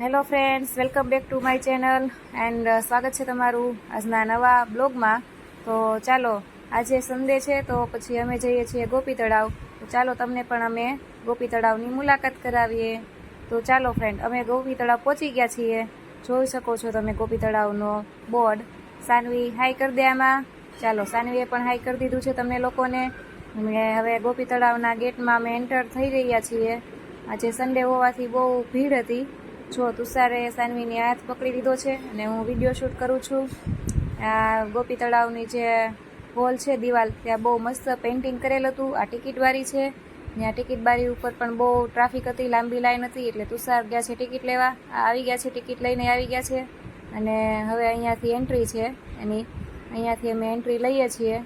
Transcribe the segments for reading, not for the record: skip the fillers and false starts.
Hello friends, welcome back to my channel and સ્વાગત છે તમારું આજના નવા બ્લોગમાં. તો ચાલો, આજે સન્ડે છે તો પછી અમે જઈએ છીએ ગોપી તળાવ. તો ચાલો તમને પણ અમે ગોપી તળાવની મુલાકાત કરાવીએ. તો ચાલો ફ્રેન્ડ, અમે ગોપી તળાવ પહોંચી ગયા છીએ. જોઈ શકો છો તમે ગોપી તળાવનો બોર્ડ. સાનવી હાઈ કરી દે આમાં. ચાલો, સાનવીએ પણ હાઈ કરી દીધું છે તમને લોકોને. અમે હવે ગોપી તળાવના ગેટમાં અમે એન્ટર થઈ રહ્યા છીએ. આજે સન્ડે હોવાથી બહુ ભીડ હતી. જો તુષારે સાનવીની હાથ પકડી લીધો છે અને હું વિડીયો શૂટ કરું છું. આ ગોપી તળાવની જે હોલ છે દિવાલ, ત્યાં બહુ મસ્ત પેઇન્ટિંગ કરેલ હતું. આ ટિકિટ બારી છે. ત્યાં ટિકિટ બારી ઉપર પણ બહુ ટ્રાફિક હતી, લાંબી લાઈન હતી, એટલે તુષાર ગયા છે ટિકિટ લેવા. આવી ગયા છે, ટિકિટ લઈને આવી ગયા છે. અને હવે અહીંયાથી એન્ટ્રી છે એની. અહીંયાથી અમે એન્ટ્રી લઈએ છીએ.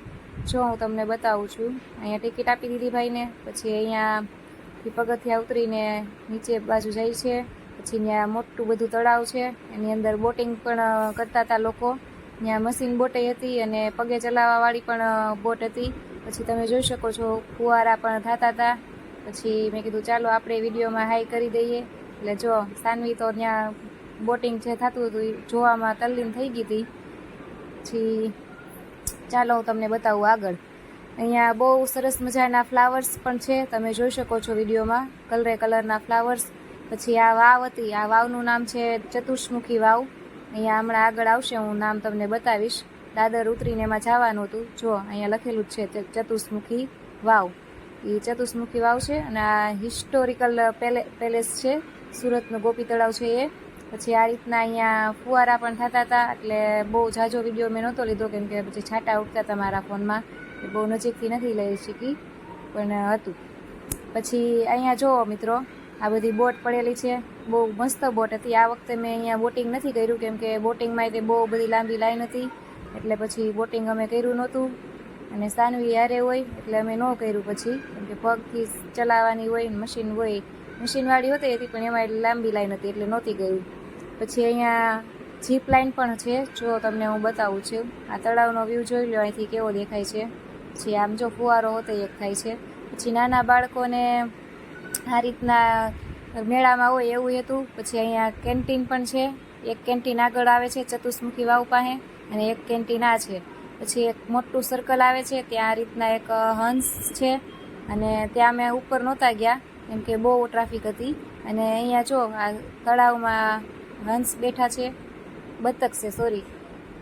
જો હું તમને બતાવું છું. અહીંયા ટિકિટ આપી દીધી ભાઈને. પછી અહીંયાથી પગથિયા ઉતરીને નીચે બાજુ જાય છે. પછી ત્યાં મોટું બધું તળાવ છે. એની અંદર બોટિંગ પણ કરતા હતા લોકો. ત્યાં મશીન બોટે હતી અને પગે ચલાવવાવાળી પણ બોટ હતી. પછી તમે જોઈ શકો છો ફુવારા પણ થતા હતા. પછી મેં કીધું ચાલો આપણે વિડીયોમાં હાઈ કરી દઈએ. એટલે જો સાનવી તો ત્યાં બોટિંગ જે થતું હતું એ જોવામાં તલ્લીન થઈ ગઈ હતી. પછી ચાલો હું તમને બતાવું આગળ. અહીંયા બહુ સરસ મજાના ફ્લાવર્સ પણ છે, તમે જોઈ શકો છો વિડીયોમાં. કલરે કલરના ફ્લાવર્સ. પછી આ વાવ હતી. આ વાવનું નામ છે ચતુષ્મુખી વાવ. અહીંયા હમણાં આગળ આવશે, હું નામ તમને બતાવીશ. દાદર ઉતરીને એમાં જવાનું હતું. જો અહીંયા લખેલું જ છે ચતુષ્મુખી વાવ. એ ચતુષ્મુખી વાવ છે અને આ હિસ્ટોરિકલ પેલેસ છે. સુરતનું ગોપી તળાવ છે એ. પછી આ રીતના અહીંયા ફુવારા પણ થતા હતા. એટલે બહુ ઝાઝો વિડીયો મેં નહોતો લીધો, કેમ કે પછી છાંટા ઉઠતા હતા મારા ફોનમાં. એ બહુ નજીકથી નથી લઈ શકી, પણ હતું. પછી અહીંયા જુઓ મિત્રો, આ બધી બોટ પડેલી છે. બહુ મસ્ત બોટ હતી. આ વખતે મેં અહીંયા બોટિંગ નથી કર્યું, કેમ કે બોટિંગમાં તે બહુ બધી લાંબી લાઈન હતી, એટલે પછી બોટિંગ અમે કર્યું નહોતું. અને સાનવી હારે હોય એટલે અમે ન કર્યું પછી, કેમ કે પગથી ચલાવવાની હોય, મશીન હોય. મશીનવાળી હતી પણ એમાં એટલી લાંબી લાઈન હતી એટલે નહોતી ગયું. પછી અહીંયા જીપ લાઈન પણ છે. જો તમને હું બતાવું છું. આ તળાવનો વ્યૂ જોઈ લો અહીંથી કેવો દેખાય છે. પછી આમ જો ફુવારો હોતે એક થાય છે. પછી નાના બાળકોને આ રીતના મેળામાં હોય એવું હતું. પછી અહીંયા કેન્ટીન પણ છે. એક કેન્ટીન આગળ આવે છે ચતુષ્મુખી વાવ પાસે, અને એક કેન્ટીન આ છે. પછી એક મોટું સર્કલ આવે છે, ત્યાં આ રીતના એક હંસ છે. અને ત્યાં અમે ઉપર નહોતા ગયા, કેમ કે બહુ ટ્રાફિક હતી. અને અહીંયા જો આ તળાવમાં હંસ બેઠા છે, બતક છે સોરી.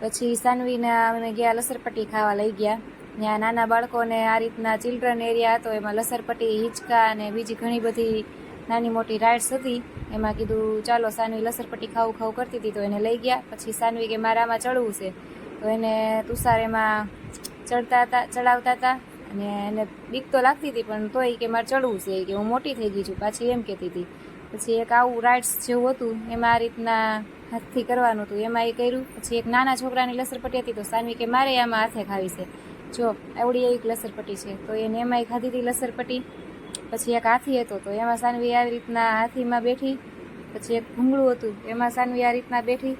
પછી સાનવીના અમે ગયા લસરપટ્ટી ખાવા લઈ ગયા. ત્યાં નાના બાળકોને આ રીતના ચિલ્ડ્રન એરિયા હતો, એમાં લસરપટ્ટી, હિંચકા અને બીજી ઘણી બધી નાની મોટી રાઇડ્સ હતી. એમાં કીધું ચાલો, સાનવી લસરપટ્ટી ખાવું કરતી હતી તો એને લઈ ગયા. પછી સાનવી કે મારે આમાં ચડવું છે, તો એને તુષાર એમાં ચડાવતા હતા. અને એને બીક તો લાગતી હતી, પણ તોય કે મારે ચડવું છે, કે હું મોટી થઈ ગઈ છું પાછી એમ કહેતી હતી. પછી એક આવું રાઇડ્સ જેવું હતું, એમાં આ રીતના હાથથી કરવાનું હતું, એમાં એ કર્યું. પછી એક નાના છોકરાની લસરપટ્ટી હતી, તો સાનવી કે મારે આમાં હાથે ખાવી છે. જો એવડી એક લસરપટ્ટી છે, તો એને એમાંય ખાધી હતી લસરપટ્ટી. પછી એક હાથી હતો, તો એમાં સાનવી આવી રીતના હાથીમાં બેઠી. પછી એક ભૂંગળું હતું, એમાં સાનવી આ રીતના બેઠી.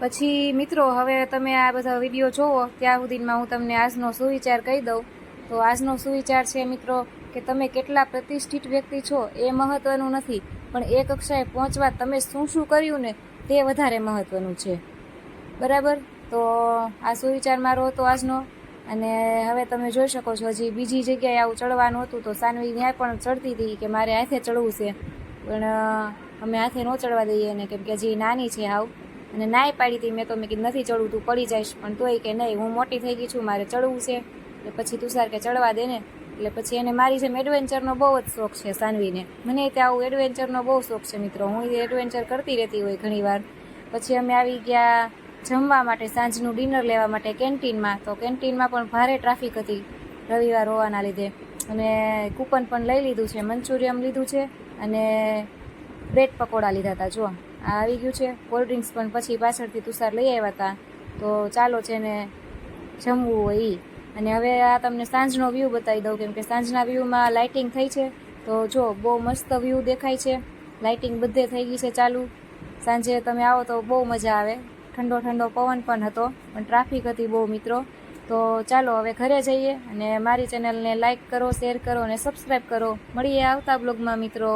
પછી મિત્રો, હવે તમે આ બધા વિડીયો જોવો ત્યાં સુધીમાં હું તમને આજનો સુવિચાર કહી દઉં. તો આજનો સુવિચાર છે મિત્રો, કે તમે કેટલા પ્રતિષ્ઠિત વ્યક્તિ છો એ મહત્વનું નથી, પણ એ કક્ષાએ પહોંચવા તમે શું શું કર્યું ને તે વધારે મહત્વનું છે. બરાબર? તો આ સુવિચાર મારો હતો આજનો. અને હવે તમે જોઈ શકો છો, હજી બીજી જગ્યાએ આવું ચડવાનું હતું, તો સાનવી ત્યાં પણ ચડતી હતી કે મારે હાથે ચડવું છે, પણ અમે હાથે ન ચડવા દઈએ ને, કેમ કે હજી નાની છે હાવ. અને નાય પાડી હતી મેં, તો મેં કીધું નથી ચડવું, તું પડી જઈશ. પણ તોય કે નહીં, હું મોટી થઈ ગઈ છું, મારે ચડવું છે. એટલે પછી તુષાર કે ચડવા દે ને. એટલે પછી એને મારી જેમ એડવેન્ચરનો બહુ જ શોખ છે સાનવીને. મને ત્યાં આવું એડવેન્ચરનો બહુ શોખ છે મિત્રો. હું એડવેન્ચર કરતી રહેતી હોય ઘણીવાર. પછી અમે આવી ગયા જમવા માટે, સાંજનું ડિનર લેવા માટે કેન્ટીનમાં. તો કેન્ટીનમાં પણ ભારે ટ્રાફિક હતી રવિવાર હોવાના લીધે. અને કૂપન પણ લઈ લીધું છે, મંચુરિયમ લીધું છે અને બ્રેડ પકોડા લીધા હતા. જો આ આવી ગયું છે. કોલ્ડ ડ્રિંક્સ પણ પછી પાછળથી તુષાર લઈ આવ્યા હતા. તો ચાલો છે ને જમવું હોય એ. અને હવે આ તમને સાંજનો વ્યૂ બતાવી દઉં, કેમ કે સાંજના વ્યૂમાં લાઇટિંગ થઈ છે. તો જો બહુ મસ્ત વ્યૂ દેખાય છે. લાઇટિંગ બધે થઈ ગઈ છે ચાલુ. સાંજે તમે આવો તો બહુ મજા આવે. ઠંડો ઠંડો પવન પણ હતો, પણ ટ્રાફિક હતી બહુ મિત્રો. તો ચાલો હવે ઘરે જઈએ, અને મારી ચેનલને લાઇક કરો, શેર કરો અને સબસ્ક્રાઈબ કરો. મળીએ આવતા બ્લોગમાં મિત્રો.